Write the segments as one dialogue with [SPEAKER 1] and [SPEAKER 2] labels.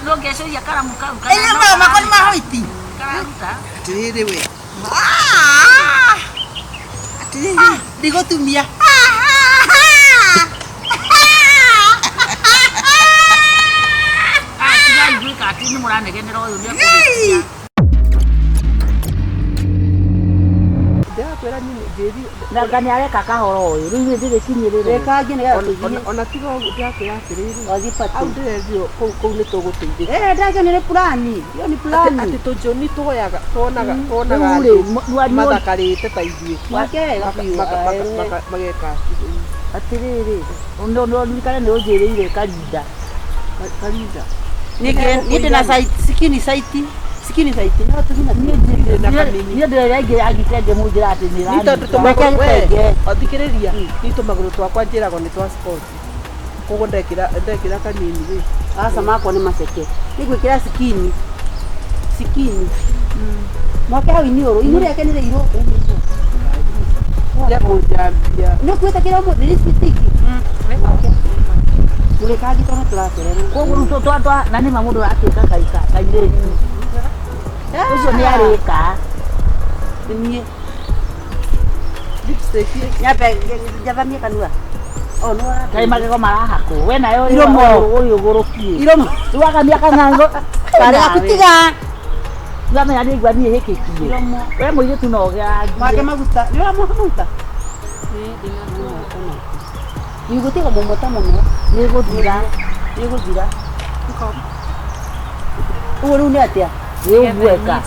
[SPEAKER 1] no kesho ya karamu kau.
[SPEAKER 2] Mama kon mahoiti.
[SPEAKER 1] Kararuta.
[SPEAKER 2] Atiriri we. Atiriri ndigotumia.
[SPEAKER 1] Ni murane genero uyu ni akubitia.
[SPEAKER 2] Kwera nini jeri
[SPEAKER 1] na ngani areka kahoro uyu riu ndire kinyirire
[SPEAKER 2] reka ngine ona tigo yake riri
[SPEAKER 1] wagipati
[SPEAKER 2] au ndio ko ni tuguteithia
[SPEAKER 1] ndake ni plani yo ni plani
[SPEAKER 2] ati tujo ni tugoyaga tonaga mathakarite ta ithuĩ
[SPEAKER 1] wakega
[SPEAKER 2] mageka
[SPEAKER 1] atiriri ndo ndikare ni unjirire karinda
[SPEAKER 2] nige na site sikini site no tuzina
[SPEAKER 1] ni ndire yangi agitenge munjira ati ni
[SPEAKER 2] rani ni tumaguru athikiriria ni tumaguru twakwa njirago ni twa sport kogo ndekira kanini we
[SPEAKER 1] asa mako ni maseke nigwikira sikini mwaka winioro inure yake ni iro
[SPEAKER 2] ya kujambia
[SPEAKER 1] ni kweta kila mo district mule kaji tono tulaserera kogo ruto twatwa nani mamundo akika kaire ucio ni arika ni
[SPEAKER 2] lipstick
[SPEAKER 1] nyape javamia kanua no kai magego marahako we nayo iromo uyu guruki iromo tuwakamia kanango kare akutiga Zama ni gwa ni heke kiye. We mo yetu no ga.
[SPEAKER 2] Make maguta. Ni wa maguta.
[SPEAKER 1] Ni gutega mo mota mo. Ni gutira. Ko. Uru ni atia. Ye ubweka.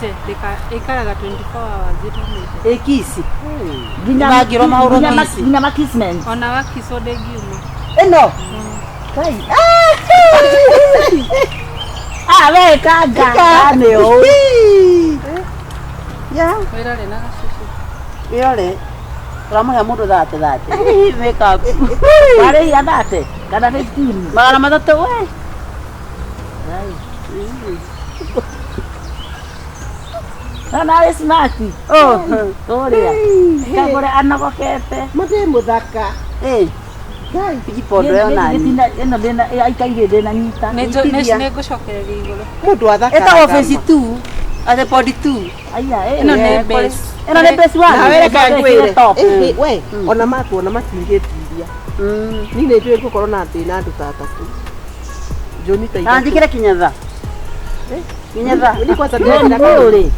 [SPEAKER 3] Ikaraga 24 hours itomete.
[SPEAKER 1] Ekisi. Magiro mauro kisi. Ginya makismen.
[SPEAKER 3] Ona wakisode giuma.
[SPEAKER 1] Eno. Kai. We kaga neo. Ya.
[SPEAKER 3] Wirore na gasusu.
[SPEAKER 1] Wirore. Ramuhe mundu thate. Make up. Pare ya thate. Kana 15. Magana matatu we. Nana smart. Toria. Kagure anagokete.
[SPEAKER 2] Mate muthaka.
[SPEAKER 1] Gai pijipondo yo nani. Eno ndena aikaire ndena nyita.
[SPEAKER 3] Negucokereria iguru.
[SPEAKER 2] Mundu athaka.
[SPEAKER 1] Eta office 2. Ate body 2. Aya
[SPEAKER 3] eno ne base.
[SPEAKER 1] Eno ne base 1.
[SPEAKER 2] Na wele kagwire. We, ona matingetiria. Ni ne twe gukorwo na thina andu tatatu. Joni ta ita.
[SPEAKER 1] Andikira kinyatha. Kinyatha.
[SPEAKER 2] Ni kwanza ndira
[SPEAKER 1] kuri.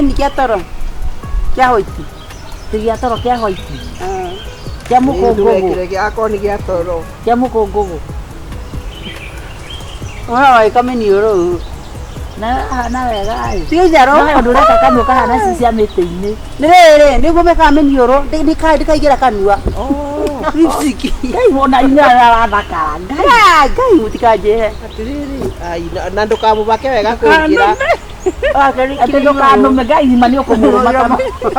[SPEAKER 1] Ni kia toro. Kia hoiti. Kia toro kia hoiti. Kia mukongogo.
[SPEAKER 2] Kia koni kia toro.
[SPEAKER 1] Kia mukongogo. Ora kama ni oro. Na wega ai. Tio jaro. Na ndura kakanu kahana sisi amete-ini. Nirere niguo meka meni oro. Ndikaigira kanua. Lipstick. Ngai wona ina rathakara. Ngai mutikaje.
[SPEAKER 2] Atiriri. Ai na ndukamu bake wega kugira.
[SPEAKER 1] Ate ndukano mega ima ni okumuruma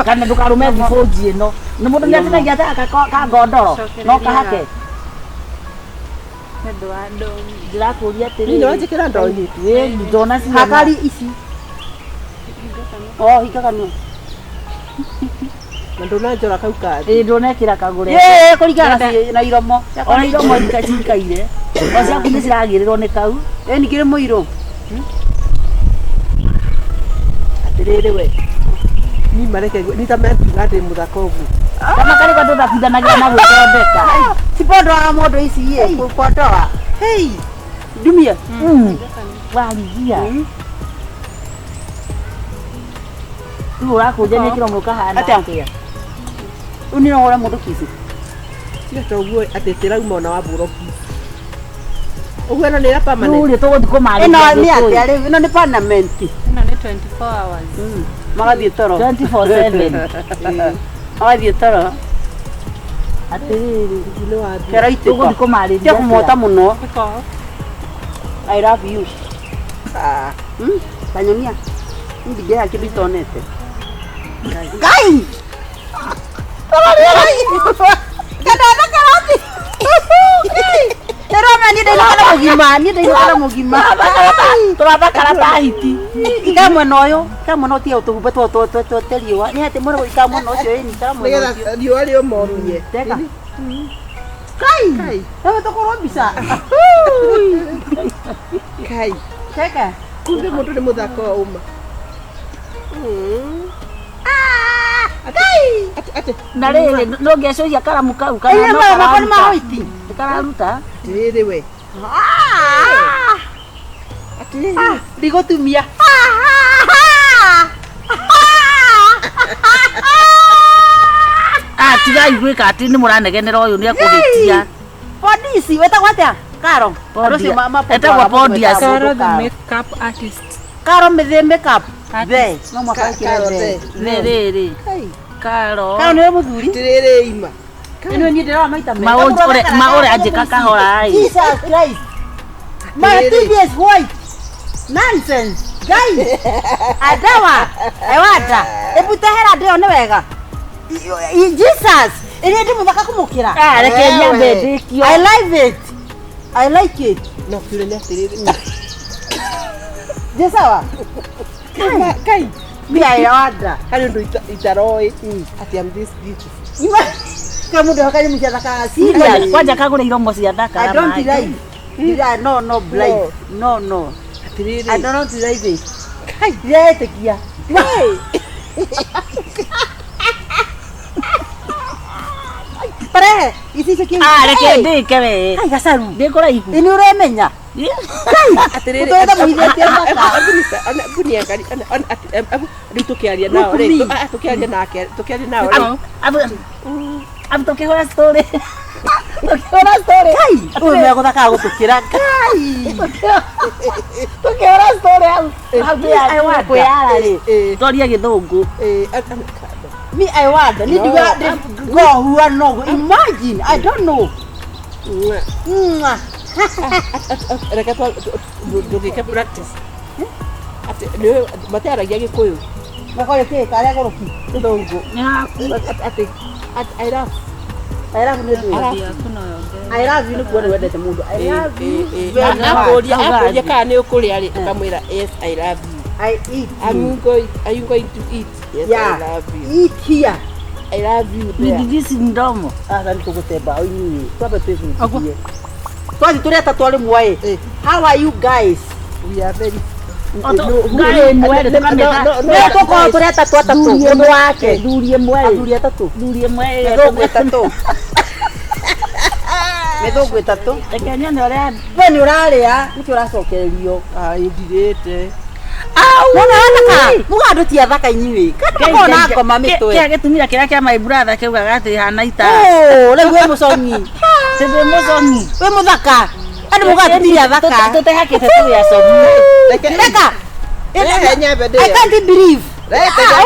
[SPEAKER 1] kana ndukarume thifoji ino. Ni mundu nyatina ta ka gondoro. No kahake.
[SPEAKER 3] Ndo ando.
[SPEAKER 1] Ndira kuria atiri.
[SPEAKER 2] Ni wajikira ndoni.
[SPEAKER 1] We ndona si hakari ici. Hikakanu.
[SPEAKER 2] Ndona njora kau ka.
[SPEAKER 1] Ndona kira kagure. Kurigana na iromo. Ona iromo ikachikaire. Ocia kundi ciragirirwo ni kau. Ni kire muiro.
[SPEAKER 2] Atiriri we. Ni mareke ni tamati ngate muthako ugu.
[SPEAKER 1] Kama kale kwa ndo thindanagia na gutondeka. Sipondo wa mondo ici ye kukotoa. Hey. Dumia. Wangia. Tu urakuja ni kiro muka hana. Atia. Uni no ora mundu kisi.
[SPEAKER 2] Sio toguo atetera umona wa buroki. Uwe no ni apa mane.
[SPEAKER 1] Uri to thiko mali.
[SPEAKER 2] Eno ni atia ri ino ni parliament.
[SPEAKER 3] Ino ni 24 hours.
[SPEAKER 2] Magathie toro.
[SPEAKER 1] 24/7. Magathie toro. Atiriri
[SPEAKER 2] no wa.
[SPEAKER 1] Keraite ko thiko mali. Tia kumota muno.
[SPEAKER 3] Iko.
[SPEAKER 1] I love you. Kanyonia. Ndige yake bitonete. Gai. Kadana karati. Teroma ni dai kana mugima. Turaba karata hiti. Ikamwe noyo, kamwe no tia utugupe to teriwa. Ni ate moro ikamwe no cio ni kamwe.
[SPEAKER 2] Nigera riwa rio momie.
[SPEAKER 1] Teka.
[SPEAKER 2] Kai.
[SPEAKER 1] Wewe tokorwo mbica.
[SPEAKER 2] Kai.
[SPEAKER 1] Keke.
[SPEAKER 2] Kumbe mũndũ nĩ mũthako wa uma.
[SPEAKER 1] Kai.
[SPEAKER 2] Ate.
[SPEAKER 1] Na rĩrĩ no ngĩacoria karamu kau kana no karamu mahoiti. Kararuta.
[SPEAKER 2] Rĩrĩ we. Ate.
[SPEAKER 1] Ndigotumia. Tigai gwĩka atĩ nĩ mũranegenera ũyũ nĩ akũgĩtia. Polisi wetagwo atĩa? Karo. Etagwo Podius.
[SPEAKER 3] Karo the makeup artist.
[SPEAKER 1] Karo the makeup. Ve. No mwaka
[SPEAKER 2] Karo.
[SPEAKER 1] Rĩrĩ. Karo. Karo nĩ mũthuri.
[SPEAKER 2] Tirĩrĩ ima.
[SPEAKER 1] Ĩno niĩ ndĩrona maita merĩ. Maũre anjĩka kahora ai. Jesus Christ. My TV is white. Nonsense. Guys. Adawa. Ewata. Ebutehera ndio nĩ wega. Jesus. Ĩrĩa ndĩ mũthaka kũmũkĩra. Reke nyambe ndĩkio. I like it. I like it.
[SPEAKER 2] No kĩũria nĩ atĩrĩrĩ.
[SPEAKER 1] Nĩ sawa?
[SPEAKER 2] Kai.
[SPEAKER 1] Mbia wanda.
[SPEAKER 2] Harĩ ũndũ itaroĩ. Ati I'm this beautiful.
[SPEAKER 1] Kama mũndũ hakari mũciathaka serious. Kwanja kagũre iromo cia thaka. I don't like. No blind. No.
[SPEAKER 2] Atĩrĩrĩ.
[SPEAKER 1] I don't like it. Kai. Ndĩretĩkia. Pare, isi kio. Reke ndike we. Ai gacaru. Ndikora ihu. Ni uremenya. Kai.
[SPEAKER 2] Atĩrĩrĩ.
[SPEAKER 1] Tutoenda muithĩtie thaka.
[SPEAKER 2] Bunia ngari. Rĩu tũkĩaria nao. Tũkĩaria nake. Tũkĩaria nao.
[SPEAKER 1] Abu tũkĩhũra story. Tũkĩhũra story. Kai. Ũyũ nĩ agũthaka gũtũkĩra. Kai. Tũkĩhũra story hau. Ai wa kwĩyara rĩ. Story ya gĩthũngũ. Me, I wonder. Need to go who are no. Imagine. I don't know.
[SPEAKER 2] Reka tũgĩke practice. Ati nĩ mataragia Gĩkũyũ.
[SPEAKER 1] Makoye kĩ karĩa goroki. Gĩthũngũ.
[SPEAKER 2] Ati I love.
[SPEAKER 1] I love you. I love you nĩ kuona wendete mũndũ. I love you.
[SPEAKER 2] Akũria kana nĩ ũkũrĩa rĩ ũkamwĩra yes I love you.
[SPEAKER 1] I eat.
[SPEAKER 2] Are you going to eat? Yes,
[SPEAKER 1] Yeah.
[SPEAKER 2] I love you.
[SPEAKER 1] Eat here.
[SPEAKER 2] I love you there.
[SPEAKER 1] Ndigisi ndomo. Ni tugutemba oini. Twabe twezukie. Twathi turi atatu ari muoe. How are you guys?
[SPEAKER 2] We are very
[SPEAKER 1] Guy mwere tukameta. No toko turi atatu. Mundu wake. Thurie mwere. Thurie atatu. Thurie mwere. Thogwe tatu. Methogwe tatu. Reke nyone uria. We ni uraria. Niki uracokererio.
[SPEAKER 2] Ndirĩte.
[SPEAKER 1] Wona wataka mugandu ti athaka inyuĩ kana mona ngoma mitwe kia gitumira kiria kia my brother kiugaga ati hana ita rĩu we mũconyi tĩndĩ mũconyi we mũthaka andũ mugandu ti athaka tũtehakĩte tũya comu reka I can't believe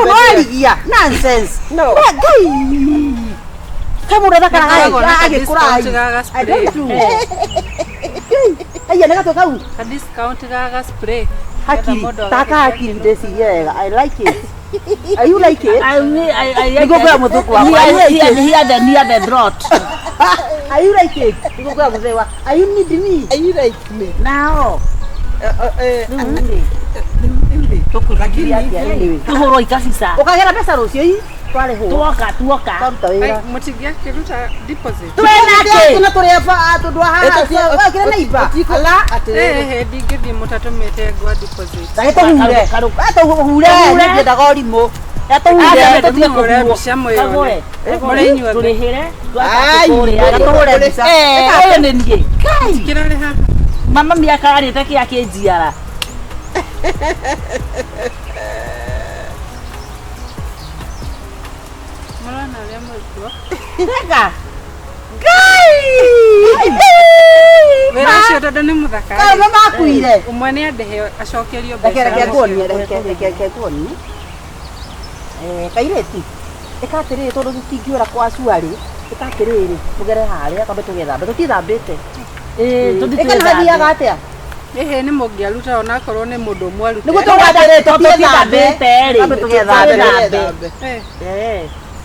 [SPEAKER 1] warigia nonsense
[SPEAKER 2] No.
[SPEAKER 1] Kamu ndo thaka agĩkũra I don't do aya nega tũkau
[SPEAKER 3] Ka discount gaga spray.
[SPEAKER 1] Hakiri, taka hakiri ndeciria I like it. Are you like it? I go kwa muthuku wa. Here the drought. Are you like it? Go kwa mzee wa. Are you need me?
[SPEAKER 2] Are you like me?
[SPEAKER 1] Now. Tuhoro ikafisa. Ukagera pesa rucio hii? Twale ho. Tuoka. Karuta wira.
[SPEAKER 3] Mutigia kiruta deposit.
[SPEAKER 1] Twena tuna turefa tudwa haha. Kile naiba. Ala.
[SPEAKER 3] Digidi mutatomete gwa deposit.
[SPEAKER 1] Hure. Ata hure. Ndio gorimo. Ata hure. Tutie kuhuo.
[SPEAKER 3] Kagure. Murenyua.
[SPEAKER 1] Turehere. Ture bisa. Ene nie. Kai.
[SPEAKER 3] Kirale ha.
[SPEAKER 1] Mama miaka arite kia kejiara.
[SPEAKER 3] Mulana lembo kwa.
[SPEAKER 1] Rega. Gai!
[SPEAKER 3] Wera cio tondu ni muthaka.
[SPEAKER 1] Mama makuire.
[SPEAKER 3] Umwe ni andehe acokerio mbeca.
[SPEAKER 1] Reke kuoni. Kaireti. Ekatiriri tondu tutingiura kwa cuari. Ekatiriri tugere haria kambe tugethambe tutithambite. Ekana hathiaga atia?
[SPEAKER 3] Ni mungiaruta ona korwo ni mundu mwaru.
[SPEAKER 1] Niguo tugwathire tutithambite ri. Kambe tugethambe.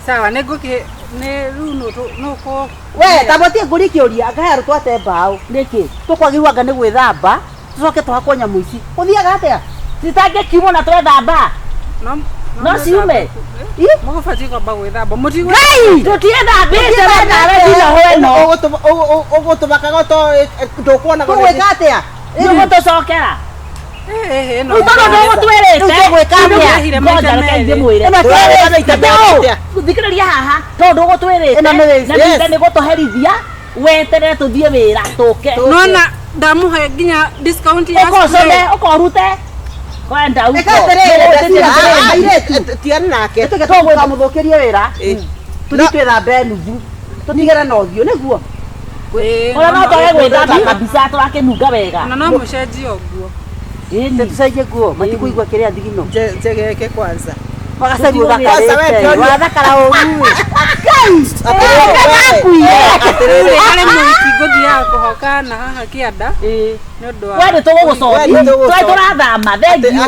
[SPEAKER 3] Sawa niguki ni riu no ko
[SPEAKER 1] we tabotie nguri kiuria ngahero twate mbao niki tukwagirwanga ni gwithamba tucoke tuhakwo nyamu ici uthiaga atia citange kimo na twethamba
[SPEAKER 3] no
[SPEAKER 1] No ciume.
[SPEAKER 3] Mũgũbatiĩ kwamba gwĩthamba mũtigwe.
[SPEAKER 1] Ngai! Tũtiethambĩte nawe nginya hweno.
[SPEAKER 2] Ũgũtũmakaga to ndũkuona
[SPEAKER 1] Tũgwĩka atĩa? Nĩũgũtũcokera.
[SPEAKER 3] No.
[SPEAKER 1] Thikĩrĩria haha tondũ ũgũtwĩrĩte na nĩ gũtũherithia weterere tũthiĩ wĩra tũke.
[SPEAKER 3] Nona ndamũhe nginya discount ya
[SPEAKER 1] ũkorute kwenda uko
[SPEAKER 2] tiani nake
[SPEAKER 1] tũkamũthũkĩrie wĩra tũthiĩ twĩthambe nuthu tũtigere na ũthiũ nĩguo ũrĩa no twage gwĩthamba kabisa tũrakĩnunga wega
[SPEAKER 3] na no mũcenjie ũguo.
[SPEAKER 1] Tusaidie nguo matikũigua kĩrĩa thigino
[SPEAKER 2] njegeke kwanza
[SPEAKER 1] magacaria ũthakarĩte wathakara ũru
[SPEAKER 3] Arĩ mũhiki ngũthiaga kũhoka na haha kĩanda nĩũndũ wa
[SPEAKER 1] we nĩ tũgũgũcokia tũrĩ tũrathama thengio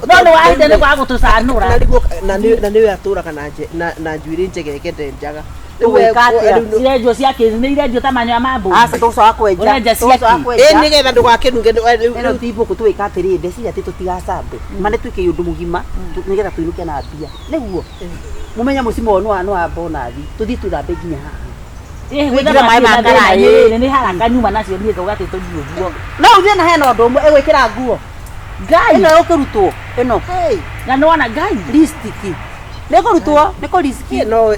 [SPEAKER 1] no nĩ wahinde nĩ kwa gũtũcanũra
[SPEAKER 2] na nĩwe atũraga na njuĩrĩ njegeke ndenjaga
[SPEAKER 1] irendio cia kĩrĩ nĩ irendio ta manyoya ma mbũri
[SPEAKER 2] tũcoka kwenja
[SPEAKER 1] ũrenja ciaki
[SPEAKER 2] nĩgetha ndũgakĩnunge
[SPEAKER 1] ĩno ti mbũkũ tũwĩka atĩrĩ ndeciria atĩ tũtigacambe mane twĩke ũndũ mũgima nĩgetha tũinũke na mbia nĩguo mũmenye mũcimo nĩ wa bonathi tũthiĩ tũthambe nginya haha nĩ haraka nyuma nacio niĩ tũgatĩ tũthiĩ ũguo no ũthiĩ na hena ũndũ ũmwe ĩgwĩkĩra nguo ngai ĩno ĩkũrutwo ĩno na nĩwona ngai listiki nĩkũrutwo nĩkũriski no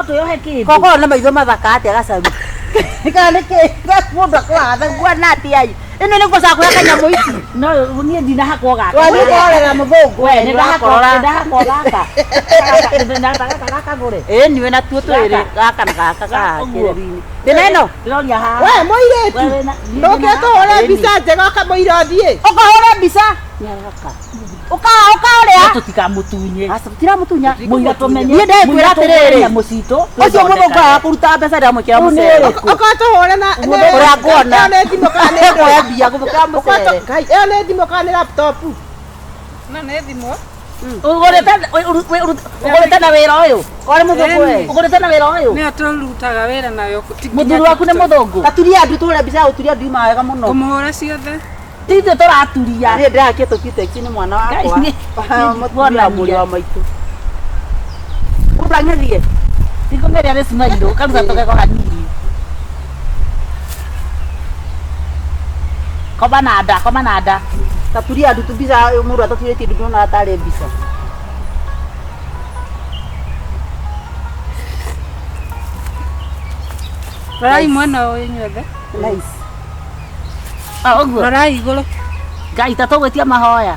[SPEAKER 1] twĩyohe kĩndũ kokorwo nĩ maitho mathaka atĩa gacaru kana nĩkĩ mũndũ akũratha nguona atĩa ĩno nĩ gũcakũra kanyamũ ici no niĩ ndinahakwo gaka nĩndorera mũthũngũ we nĩndahakwo gaka KAGURE niwe natuo twĩrĩ gaka na gaka gakĩrĩ-inĩ ndĩna ĩno ndĩroria haha we mũirĩtu ndũngĩtũhũre mbica njega kamũira ũthiĩ ũkahũre mbica ũkaũrĩa tũtikamũtunye tũtiramũtunya mũira tũmenye niĩ ndekwĩra atĩrĩrĩ mũcitũ ũcio mũthũngũ wa kũruta mbeca ndĩramwĩkĩra mũcere ũkatũhũre na ũrĩa nguona ekoya mbia gũthũkĩra mũcere ĩyo nĩ thimũ kana nĩ laptop
[SPEAKER 3] na nĩ thimũ
[SPEAKER 1] ũgũrĩte na wĩra ũyũ kwarĩ mũthũngũ we ũgũrĩte na wĩra ũyũ
[SPEAKER 3] nĩyo tũrutaga wĩra nayo
[SPEAKER 1] mũthuri waku nĩ mũthũngũ gaturia andu tũhũre mbica ya gũturia andũ ima wega mũno
[SPEAKER 3] kũmũhũra ciothe
[SPEAKER 1] tithuĩ tũraturia niĩ ndĩrakia tũkiteksi nĩ mwana wakwa mũri wa maitũ ũrang'erie tikũngeria nĩ cimairũ karuga tũgego hanini koma na nda taturia andu tũmbica mũndũ atatũrĩtie ndu ndona atarĩ mbica
[SPEAKER 3] rorai mwena ũyũ inyuothe
[SPEAKER 1] nice ũguo
[SPEAKER 3] rorai igũrũ
[SPEAKER 1] ngai ta tũgwĩtia mahoya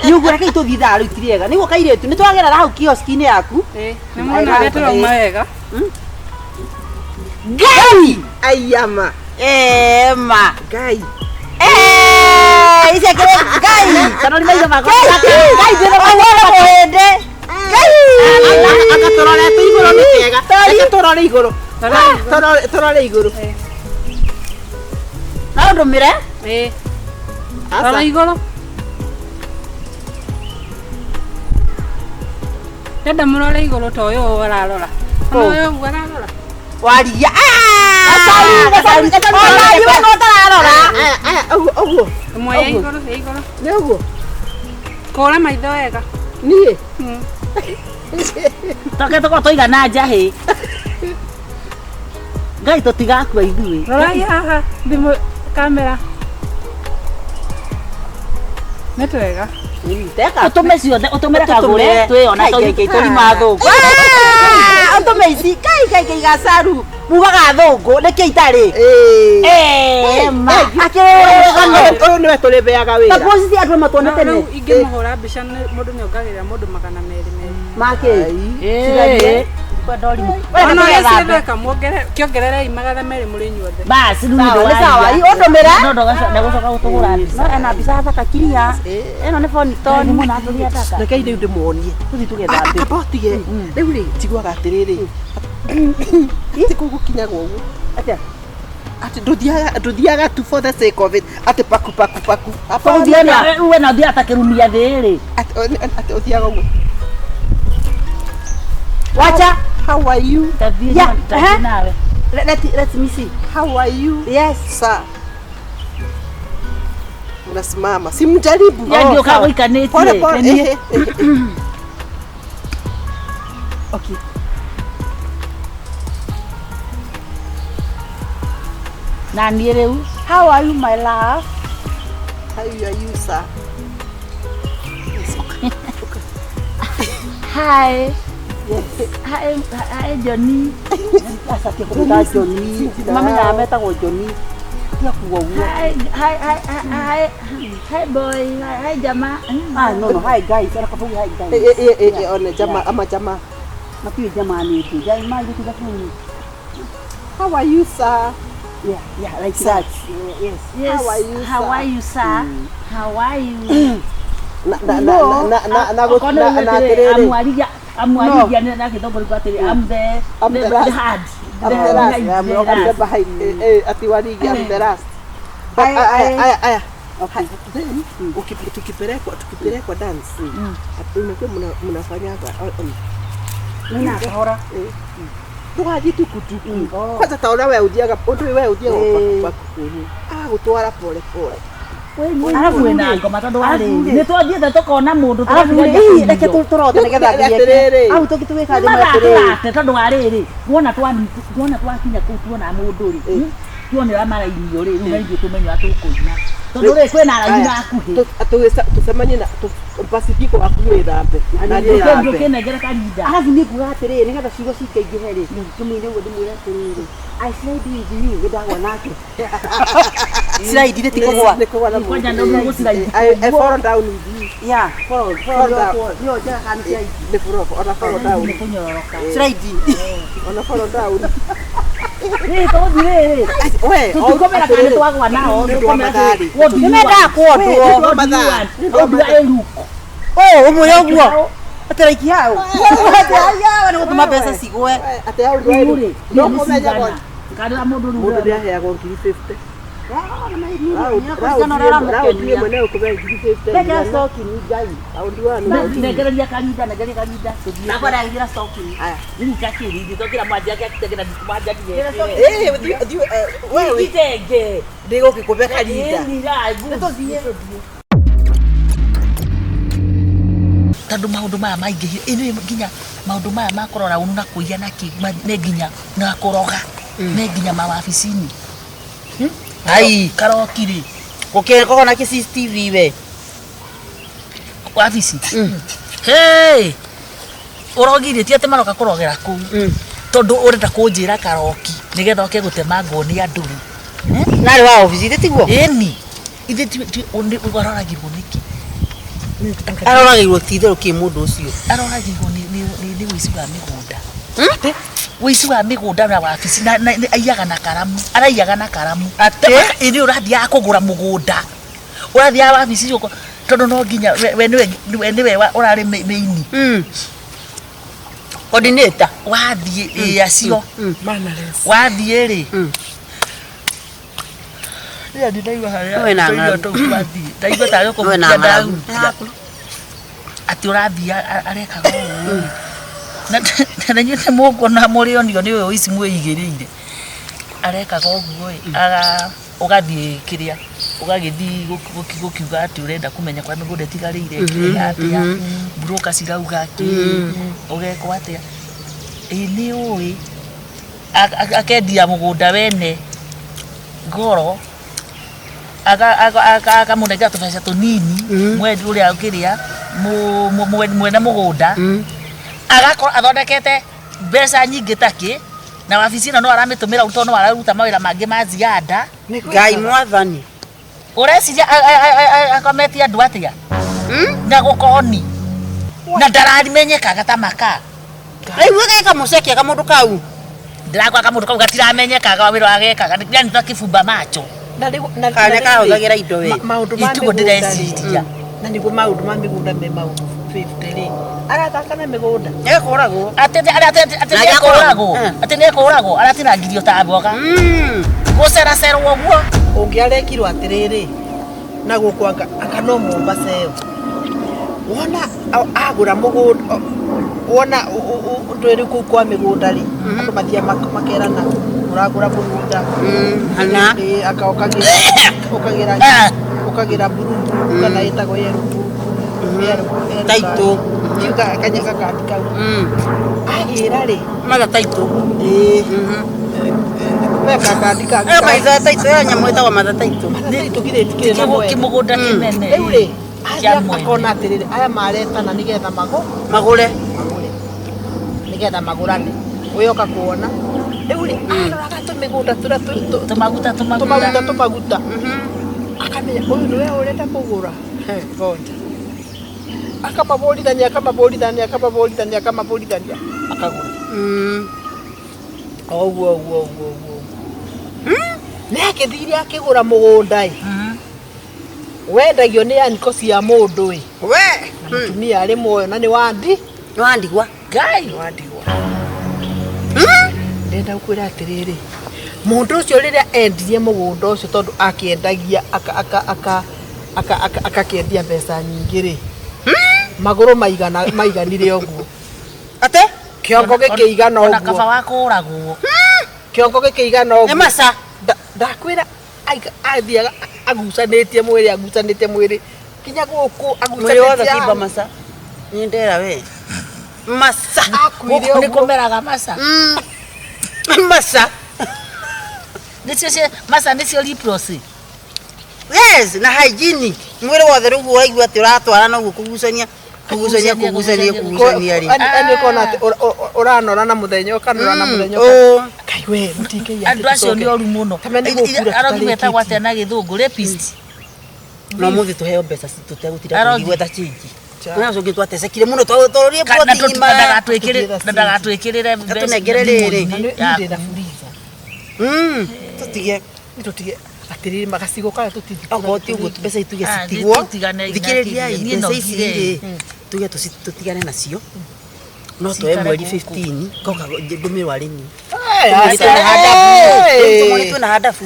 [SPEAKER 1] nĩũguo reke itũthiĩ thaa rĩu tirĩega nĩguo kairĩtu nĩ twagerera hau kioski-inĩ yaku
[SPEAKER 3] nĩ mwona ũrĩa tũrauma wega
[SPEAKER 1] ngai
[SPEAKER 2] aiyama
[SPEAKER 1] ma
[SPEAKER 2] ngai
[SPEAKER 1] ici akĩrĩ ngai kana nĩ maitho makwa ngai ndĩna magwara mũhĩndĩ ngai
[SPEAKER 2] agatũrorete igũrũ nĩ kĩega tũrore igũrũ tũrore igũrũ
[SPEAKER 1] no ndũmĩre
[SPEAKER 3] rora igũrũ ndenda mũrore igũrũ ta ũyũ ararora ũyũ ũguo ararora
[SPEAKER 1] waria iwe no tararora
[SPEAKER 2] ũguo
[SPEAKER 3] ĩmwe ya igũrũ
[SPEAKER 2] nĩ ũguo
[SPEAKER 3] kũra maitho wega
[SPEAKER 2] niĩ
[SPEAKER 1] toke tũkorwo tũigana njahĩ ngai tũtigakua ithuĩ
[SPEAKER 3] rorai haha thimũ kamera nĩ twega
[SPEAKER 1] ũtũme ciothe ũtũmĩre KAGURE twĩona tũrima thũngũ ũtũme ici kai gacaru mugaga thũngũ nĩkĩ itarĩ
[SPEAKER 2] ũyũ nĩwe tũrĩbeaga wĩra
[SPEAKER 1] taguo cici andũ matuone tene
[SPEAKER 3] ingĩmũhũra mbica mũndũ nĩ ongagĩrĩra mũndũ 200
[SPEAKER 1] makĩ
[SPEAKER 3] ona cietheka kĩongererei 200 mũrĩ inyuothe
[SPEAKER 1] basi rĩu nĩ sawa ũndũmĩre nĩgũcoka gũtũhũra mbica ena mbica thaka kiria ĩno nĩ boni toni mũna atũria thaka
[SPEAKER 2] reke rĩu ndĩmuonie
[SPEAKER 1] tũthiĩ tũgethambe
[SPEAKER 2] kabotige rĩu rĩ njiguaga atĩrĩrĩ atĩ kũgũkinyagwo ũguo
[SPEAKER 1] atĩa
[SPEAKER 2] atĩ ndũthiaga tu for the sake of it atĩ paku
[SPEAKER 1] uwe na ũthiaga ta kĩrumia thĩ rĩ
[SPEAKER 2] atĩ ũthiaga ũguo
[SPEAKER 1] wacha
[SPEAKER 2] how are you
[SPEAKER 1] nawe let me see
[SPEAKER 2] how are you
[SPEAKER 1] yes
[SPEAKER 2] sir unasimama. Simjaribu.
[SPEAKER 1] Ya ndio kama ikaneti.
[SPEAKER 2] Pole pole.
[SPEAKER 1] Okay. Nani reu? How are you, my love?
[SPEAKER 2] How are you, sir?
[SPEAKER 1] Hi. Hi, Johnny. Asa kia kumita Johnny. Mami na ameta kwa Johnny. Kia kuwa uwa. Hi boy. Hi jama. No, hi guys. Ara kapungi hi guys.
[SPEAKER 2] One jama ama jama.
[SPEAKER 1] Mapi jama ni tu. Jai ma yuki dakuni.
[SPEAKER 2] How are you, sir?
[SPEAKER 1] Yeah, like that. Yes.
[SPEAKER 2] How are you, sir?
[SPEAKER 1] How are you, sir? How are you? Amwaligia na kidogo likatiri I'm the hard.
[SPEAKER 2] I'm the behind. Atiwaligia I'm the last. Aya. Okay. Then tukipelekwa dance. Unakuwa mnafanya hapa.
[SPEAKER 1] Nina kahora.
[SPEAKER 2] Tukaji tukutuku. Kwanza taona wewe ujiaga, wewe ujiaga kwa kukuni. Gutwara pole pole.
[SPEAKER 1] Arabu wena ngoma tondu wari ni twathiete tukona mundu
[SPEAKER 2] reke turote nigetha thieke au tugituwika thima atiriri
[SPEAKER 1] tondu wariri wona twakinya kuu tuona mundu ri tuonera marainio ri riu ngiye tumenyo atukuina tondu ri kwina araini akuhi
[SPEAKER 2] tusemanye na pasifiko akuhi thambe
[SPEAKER 1] na ndio kenegere karinda
[SPEAKER 2] arabu ni kuga atiriri nigetha ciugo cikaingire ri tumine guo ndimwira atiriri I said you gidagwa nake slide ile tikogwa
[SPEAKER 1] kwanja ndo ngo slide
[SPEAKER 2] I fall down with you. Yeah, fall down. Yo ja kan slide the floor ona fall down slide ona fall down
[SPEAKER 1] ni to dire
[SPEAKER 2] we
[SPEAKER 1] tukomera kana twagwa nao tukomera
[SPEAKER 2] nimenda kuondo
[SPEAKER 1] madha odu eluko
[SPEAKER 2] umuyoguo ataraiki hao aya ni gutuma pesa cigwe ate hao ndo kumenya bona
[SPEAKER 1] kada mundu
[SPEAKER 2] ndu yaheagwo 50.
[SPEAKER 1] negereria kanitha nakwaragira stoki nikakiri ndikokira mwanjia akitegera mwanjia
[SPEAKER 2] wewe
[SPEAKER 1] itenge
[SPEAKER 2] ndigo kikube kanitha
[SPEAKER 1] tondu maundu maya maingi ini nginya maundu maya makorora unu na kuiya na kigma ne nginya na kuroga ne nginya mawaficini
[SPEAKER 2] ai
[SPEAKER 1] karokiri
[SPEAKER 2] gukeko na CCTV we
[SPEAKER 1] wafici hey urogire ti ate maroka kurogera ku tondu urenda kunjira karoki nigetha oke gutema ngoni anduri
[SPEAKER 2] nari wa office tiguo
[SPEAKER 1] eni ithe ti uroragirwo niki
[SPEAKER 2] aroragirwo titherũ ki mundu ucio
[SPEAKER 1] aroragirwo ni wici wa migunda wici wa migunda na wafici na aiyaga na karamu araiyaga na karamu ate ini urathia kugura mugunda urathia wafici uko tondu no nginya we niwe urari meini
[SPEAKER 2] coordinator
[SPEAKER 1] wathie acio wathie ri ya ndaiwa haria
[SPEAKER 2] we na ng'aru
[SPEAKER 1] ndaiwa tayo ko we na ng'aru ati urathia arekaga na nyite muko na muri onio ni we ici mwigirire arekaga uguo aga ugathie kiria ugagithi gukiuga ati urenda kumenya kwa migunda tigarire atia broka cirauga ati ugeko atia ni ui akendia mugunda wene ngoro aga munenga tubesha tunini mwendi uria ukiria mwene mugunda agakora athondekete mbeca nyingi taki na wabici ino no aramitumira utono wararuta mawira mangi ma ziada
[SPEAKER 2] ngai mwathani
[SPEAKER 1] ureciria akometia andu atia na gukoni na ndaramenyekaga ta maka
[SPEAKER 2] riu ageka mucekia ka mundu kau
[SPEAKER 1] ndirakwa ka mundu kau gatiramenyekaga wira agekaga ni ta kifumba macho
[SPEAKER 2] na kana ka uthagira indo we
[SPEAKER 1] maundu ma itugo ndireciria
[SPEAKER 2] na niguo maundu ma migunda me maundu 50 ri arataka na migunda ekoragwo
[SPEAKER 1] ate nekoragwo aratinangirio ta mboga guceracerwo guo
[SPEAKER 2] ungiarekirwo atiriri na gukwanga akano Mombasa eo wona agura mugunda wona ndwiri ku kwa migunda ri andu mathia makerana uragura mugunda ana akagira tukagira burundu kana itago yeru
[SPEAKER 1] Taito.
[SPEAKER 2] Juga kanya kakandika. Agira ri.
[SPEAKER 1] Mara taito.
[SPEAKER 2] Kakandika.
[SPEAKER 1] Maitha taito ya nyamũ ĩtagwo matha taito.
[SPEAKER 2] Taito kire na mwe.
[SPEAKER 1] Kimũgũnda kĩnene.
[SPEAKER 2] Rĩu ri. Akona atiriri aya maretana nigetha
[SPEAKER 1] magũre.
[SPEAKER 2] Nigetha magũrane. Uyoka kuona. Rĩu ri. Araga tumigunda turia tumaguta. Akamenya uyu niwe urenda kũgũra. Ngoja. Akamabũrithania akagũra. Oguo. Nĩakĩthire akĩgũra mũgũnda wendagio nĩ aniko cia mũndũ mũtumia arĩ muoyo na nĩ wandigwa Ngai ndenda gũkwĩra atĩrĩrĩ mũndũ ũcio rĩrĩa endirie mũgũnda ũcio tondũ akĩendagia akakĩendia mbeca nyingĩ rĩ magũrũ maiganire ũguo
[SPEAKER 1] Ate
[SPEAKER 2] kĩongo gĩkĩigana ũguo
[SPEAKER 1] ona kaba wa kũragwo
[SPEAKER 2] kĩongo gĩkĩigana ũguo
[SPEAKER 1] Emaca
[SPEAKER 2] ndakwĩra athiaga agucanĩtie mwĩrĩ kinya gũkũ
[SPEAKER 1] agucanĩtie maca nĩ ndera we maca nĩ kũmeraga maca maca maca nĩcio liprosi yes na hygiene mwĩrĩ wothe rĩu waigua atĩ ũratwara noguo kũgucania ri
[SPEAKER 2] ani kona atĩ ũranora na mũthenya ũkanora na mũthenya kaiwe mũtikei
[SPEAKER 1] andũ acio nĩ oru mũno arogi metagwo atĩa na gĩthũngũ rapist no mũthĩ tũheo mbeca tũtegũtira gwetha change na ũcio twatecekire mũno tũrĩe protein ndagatwĩkĩrĩre tũnengere rĩrĩ
[SPEAKER 2] ndĩna freezer tutige atiriri magasigo kaya
[SPEAKER 1] tutithikoti uguo mbeca ituge citigwo thikĩrĩria mbeca ici tuge tutigane nacio no twoe mweri 15 koka ngũmĩrwo arĩmi twĩna hadabu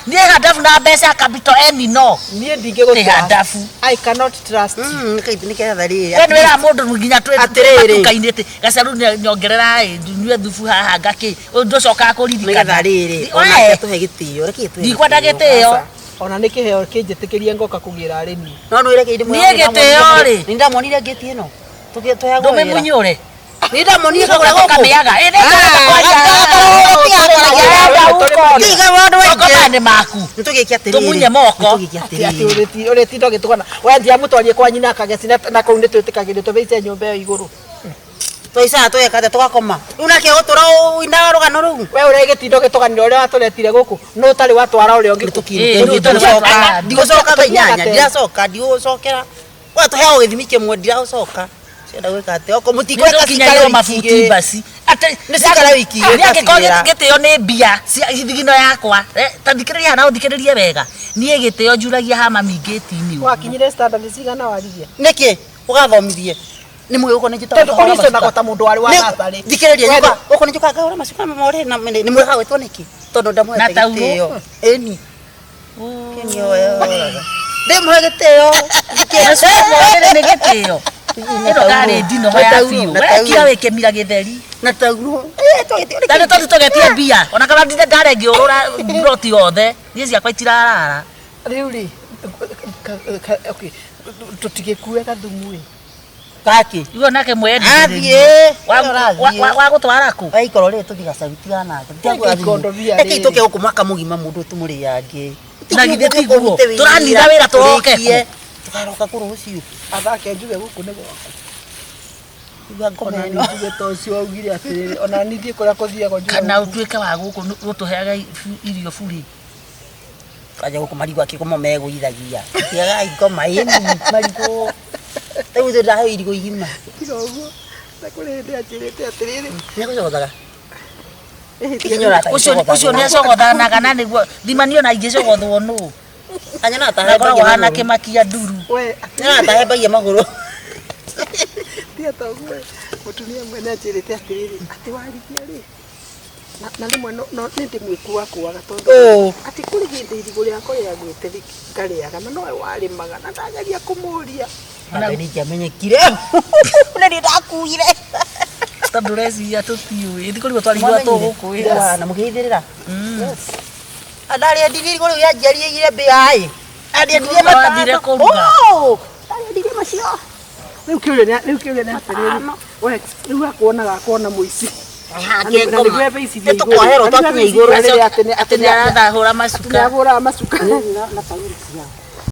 [SPEAKER 1] niĩ hadabu na mbeca capital N no
[SPEAKER 2] niĩ ndingĩgũtĩa
[SPEAKER 1] hadabu
[SPEAKER 2] I cannot trust
[SPEAKER 1] nĩgetha rĩrĩ we nĩwĩra mũndũ nginya twĩtukainĩte gacaru nyongerera nyue thubu haha ngakĩ ndũcokaga kũririkana
[SPEAKER 2] nĩgetha rĩrĩ
[SPEAKER 1] onake tũhe gĩtĩo reke ndikwenda gĩtĩo
[SPEAKER 2] ona nĩ kĩheo kĩnjĩtĩkĩrie ngoka kũgĩra arĩmi
[SPEAKER 1] no nĩwĩrekeire
[SPEAKER 2] niĩ
[SPEAKER 1] gĩtĩo rĩ nĩndamonire ngĩtie no tũgĩtũheagwo ndũmĩmunyũre nĩndamonire kagũra gũkũ kamĩaga tiga wandũ waingĩ maku nĩtũgĩkia atĩrĩrĩ tũmunye moko
[SPEAKER 2] ũrĩtinda ũgĩtũgana wendia mũtwarie kwa nyina akageci na kũu nĩtwĩtĩkagĩrio tũbĩice nyũmba ĩyo igũrũ
[SPEAKER 1] tũicaga tũgekate tũgakoma rĩu nake gũtũra wĩnaga rũgano rũu
[SPEAKER 2] we ũrĩgĩtinda ũgĩtũganĩra ũrĩa watũretire gũkũ no ũtarĩ watwara ũrĩa ũngĩ
[SPEAKER 1] ndigũcoka thaa inyanya ndiracoka ndigũcokera watũheagwo gĩthimi kĩmwe ndiragũcoka cienda gwĩka atĩ oko mũtikwenda cikare mabuti basi atĩ nĩ cikare wiki gĩkĩkorwo gĩtĩo nĩ mbia thigino yakwa ta thikĩrĩria hana ũthikĩrĩrie wega niĩ gĩtĩo njuragia hama mingĩti-inĩ
[SPEAKER 2] wakinyire standard cigana warigia
[SPEAKER 1] nĩkĩ ũgathomithie nĩ mwĩgũko nĩ
[SPEAKER 2] tondũ ũrĩcio na gota mũndũ warĩ wa natharĩ
[SPEAKER 1] thikĩrĩria nyũmba ũko nĩ njũkaga ngahũra macuka mamore na nĩ mwĩga gwĩtwo nĩkĩ tondũ ndamũhete gĩtĩo ĩni ndĩmũhe gĩtĩo nĩ gĩtĩo ĩno garĩ ndino ya biũ wekira wĩkĩmira gĩtheri na tauro tani tũgetie mbia ona kana ndarengĩũrũra mburoti yothe niĩ ciakwa itirarara
[SPEAKER 2] rĩu rĩ tũtigĩkue gathumu
[SPEAKER 1] gaki igo nake mwendirie wa gũtwara kũ aikoro rĩ tũthiga sauti nake eke itoke gũkũmaka mũgima mũndũ tũmũrĩange na githĩ tiguo tũranitha wĩra tũroke tukaroka kũrũciũ
[SPEAKER 2] athake njuge gũkũ nĩ gwakwa ona njuge tocio augire atĩrĩrĩ ona nithiĩ kũrĩa kũthiagwo njuge
[SPEAKER 1] kana ũtuĩke wa gũtũheaga irio buri kaja gũkũ marigũ akĩkoma megũithagia tiaga ngoma ĩni marigũ rĩu ndĩraheo irigũ igima
[SPEAKER 2] ũguo na kũrĩ hĩndĩ anjĩrĩte atĩrĩrĩ
[SPEAKER 1] nĩgũcogothaga ũcio nĩacogothanaga na nĩguo thimanio na ingĩcogothwo nũ anya na tahebagia hana kĩmakia nduru na tahebagia magũrũ
[SPEAKER 2] tia toguo mũtumia mwene anjĩrĩte atĩrĩrĩ atĩ warigia rĩ na rĩmwe no nĩndĩmwĩkuakuaga tondũ atĩ kũrĩ hĩndĩ irigũ rĩakwa rĩagwĩte ngarĩaga na nowe warĩmaga na ndageria kũmũria
[SPEAKER 1] na nĩngĩamenyekire nĩ ndakuire tondũ reciria tũtiũĩ thikũrigwo twarigwo tũgũkwĩra na mũkĩhithĩrĩra andarĩ ndigiri kũrĩ yanjariĩgire mbĩa
[SPEAKER 2] Ariendirie
[SPEAKER 1] wathire kuruga
[SPEAKER 2] ariendirie macio riu kiuria ni atiriri we riu akuonaga akona muici
[SPEAKER 1] tukwahero twakinya iguru atĩ nĩ arathahũra macuka
[SPEAKER 2] na